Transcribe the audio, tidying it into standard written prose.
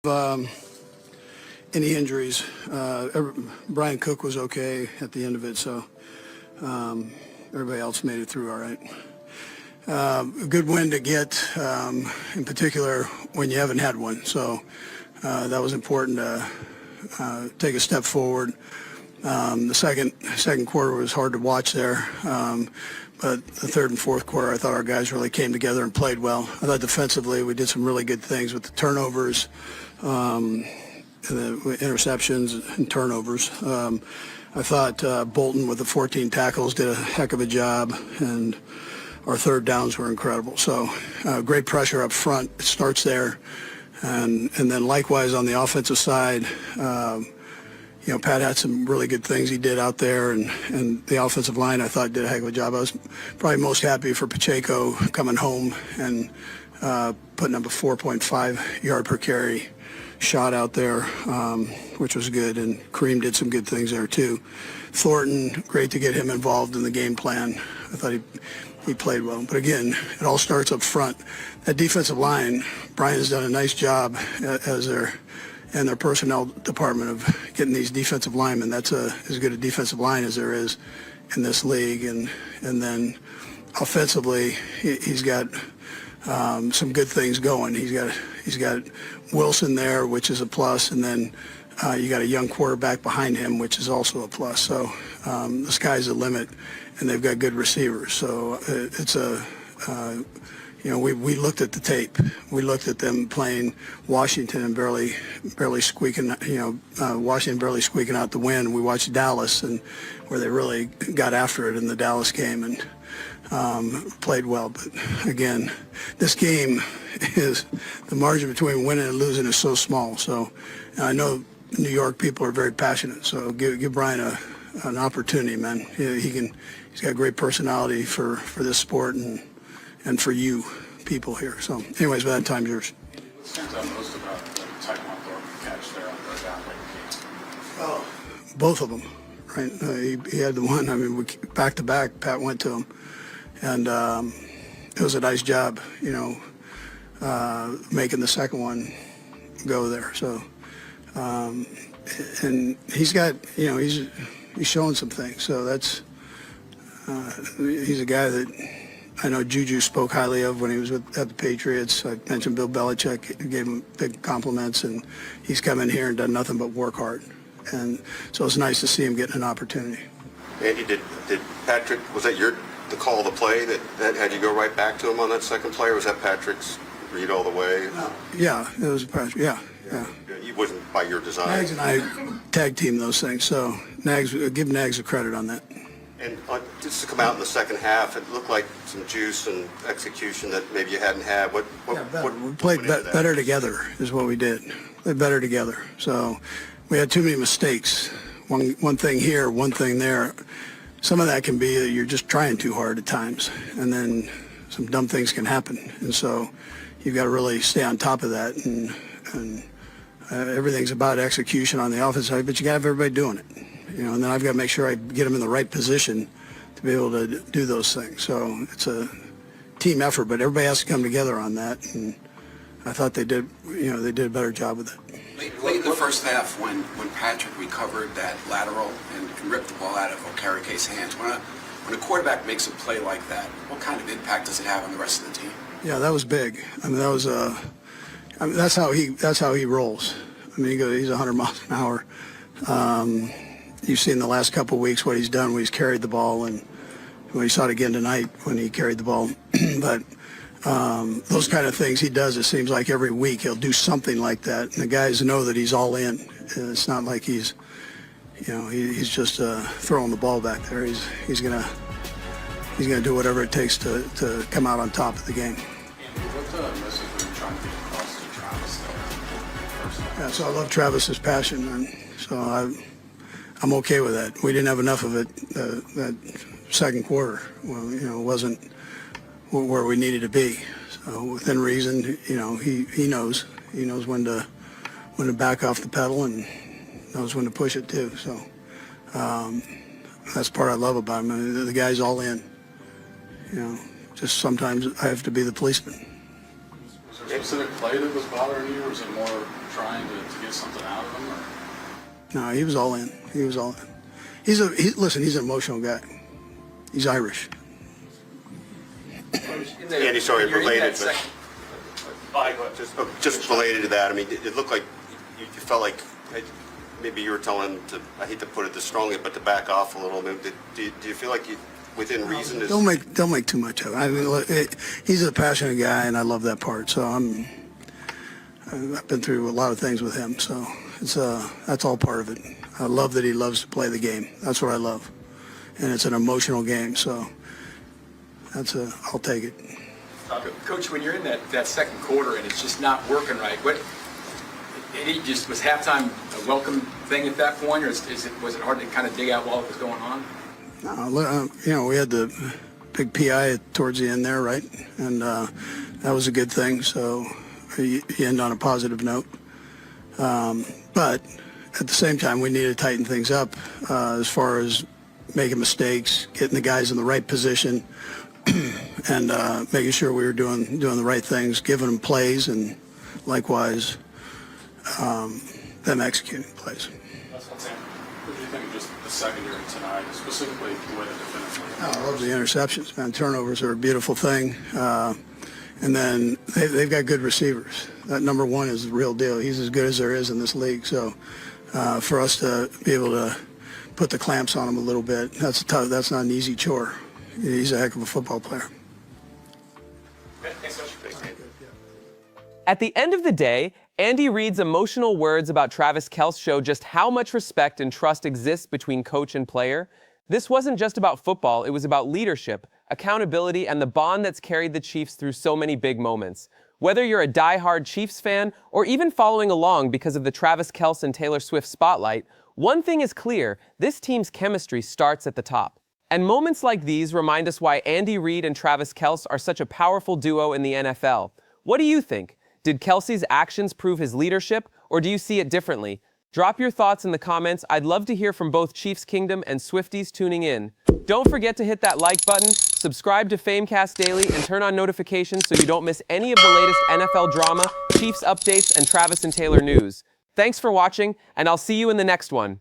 Um, any injuries. Brian Cook was okay at the end of it, so everybody else made it through all right. A good win to get, in particular when you haven't had one. So that was important to take a step forward. The second quarter was hard to watch there, but the third and fourth quarter, I thought our guys really came together and played well. I thought defensively we did some really good things with the turnovers, the interceptions and turnovers. I thought Bolton with the 14 tackles did a heck of a job, and our third downs were incredible. So great pressure up front. It starts there. And then likewise on the offensive side, Pat had some really good things he did out there, and the offensive line I thought did a heck of a job. I was probably most happy for Pacheco coming home and putting up a 4.5 yard per carry shot out there, which was good, and Kareem did some good things there too. Thornton, great to get him involved in the game plan. I thought he played well. But again, it all starts up front. That defensive line, Brian's done a nice job as their personnel department of getting these defensive linemen. That's as good a defensive line as there is in this league. And then offensively, he's got some good things going. He's got Wilson there, which is a plus, and then you got a young quarterback behind him, which is also a plus. So the sky's the limit, and they've got good receivers. So it's we looked at the tape. We looked at them playing Washington and barely squeaking, Washington barely squeaking out the win. We watched Dallas, and where they really got after it in the Dallas game and played well. But again, this game is the margin between winning and losing is so small. So I know New York people are very passionate. So give Brian an opportunity, man. He's got great personality for this sport and for you people here. So anyways, by that time, yours. What stands out most about the Tyquan Thornton catch there on the down late? Oh, both of them, right? He had the one, back to back, Pat went to him. And it was a nice job, making the second one go there. So, and he's got, he's showing some things. So that's, he's a guy that I know Juju spoke highly of when he was at the Patriots. I mentioned Bill Belichick, gave him big compliments, and he's come in here and done nothing but work hard. And so it's nice to see him getting an opportunity. Andy, did Patrick, was that the call of the play that had you go right back to him on that second play, or was that Patrick's read all the way? Yeah, it was Patrick. Yeah. He wasn't by your design. Nags and I tag team those things, so give Nags the credit on that. And just to come out in the second half, it looked like some juice and execution that maybe you hadn't had. What we played better together is what we did. Played better together. So we had too many mistakes. One thing here, one thing there. Some of that can be that you're just trying too hard at times, and then some dumb things can happen. And so you've got to really stay on top of that. And everything's about execution on the offensive side, but you got to have everybody doing it. And then I've got to make sure I get them in the right position to be able to do those things. So it's a team effort, but everybody has to come together on that. And I thought they did a better job with it. Late in the first half, when Patrick recovered that lateral and ripped the ball out of Okerike's hands, when a quarterback makes a play like that, what kind of impact does it have on the rest of the team? Yeah, that was big. That was that's how he rolls. He's 100 miles an hour. You've seen the last couple of weeks what he's done when he's carried the ball, and we saw it again tonight when he carried the ball. But those kind of things he does, it seems like every week he'll do something like that, and the guys know that he's all in. It's not like he's just throwing the ball back there. He's gonna do whatever it takes to come out on top of the game. What message were you trying to get across to Travis there? Yeah, so I love Travis's passion, and so I'm okay with that. We didn't have enough of it that second quarter. Well, it wasn't where we needed to be. So within reason, he knows when to back off the pedal and knows when to push it too. So that's part I love about him. The guy's all in. Just sometimes I have to be the policeman. Was there a specific play that was bothering you, or was it more trying to get something out of him? Or? No, he was all in. He was all in. Listen, he's an emotional guy. He's Irish. Andy, sorry, related, but just related to that. I mean, it looked like you felt like maybe you were telling him to. I hate to put it this strongly, but to back off a little bit. Do you feel like you, within reason, is? Don't make too much of it. I mean, look, he's a passionate guy, and I love that part. So I've been through a lot of things with him. So that's all part of it. I love that he loves to play the game. That's what I love, and it's an emotional game. So I'll take it. Coach, when you're in that second quarter and it's just not working right, was halftime a welcome thing at that point, or was it hard to kind of dig out while it was going on? We had the big PI towards the end there, right? And that was a good thing. So he ended on a positive note. But at the same time, we need to tighten things up as far as making mistakes, getting the guys in the right position, and making sure we were doing the right things, giving them plays, and likewise them executing plays. That's Sam. What do you think of just the secondary tonight, specifically the way the defenders played? I love the interceptions, man. Turnovers are a beautiful thing. And then they've got good receivers. That number one is the real deal. He's as good as there is in this league. So for us to be able to put the clamps on him a little bit, that's not an easy chore. He's a heck of a football player. At the end of the day, Andy Reid's emotional words about Travis Kelce show just how much respect and trust exists between coach and player. This wasn't just about football, it was about leadership, accountability, and the bond that's carried the Chiefs through so many big moments. Whether you're a die-hard Chiefs fan or even following along because of the Travis Kelce and Taylor Swift spotlight, one thing is clear: this team's chemistry starts at the top. And moments like these remind us why Andy Reid and Travis Kelce are such a powerful duo in the NFL. What do you think? Did Kelce's actions prove his leadership, or do you see it differently? Drop your thoughts in the comments. I'd love to hear from both Chiefs Kingdom and Swifties tuning in. Don't forget to hit that like button, subscribe to Famecast Daily, and turn on notifications so you don't miss any of the latest NFL drama, Chiefs updates, and Travis and Taylor news. Thanks for watching, and I'll see you in the next one.